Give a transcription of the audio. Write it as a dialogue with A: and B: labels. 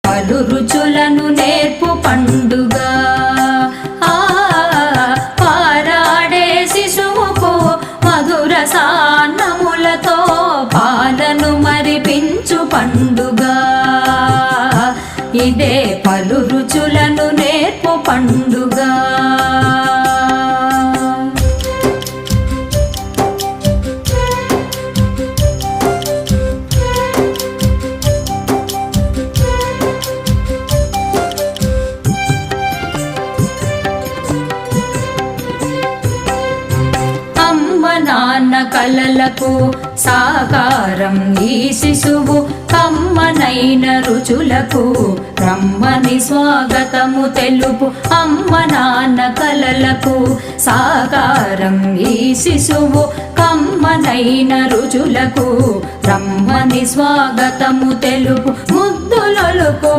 A: పలు రుచులను నేర్పు పండుగ. పారాడే శిశువుకు మధుర సాన్నములతో పాలను మరిపించు పండుగ. ఇదే పలు రుచులను నేర్పు పండుగ. నాన్న కలలకు సాకారం ఈ శిశువు. కమ్మనైన రుచులకు రమ్మని స్వాగతము తెలుపు. అమ్మ నాన్న కలలకు సాకారం ఈ శిశువు. కమ్మనైన రుచులకు రమ్మని స్వాగతము తెలుపు. ముద్దులొలుకు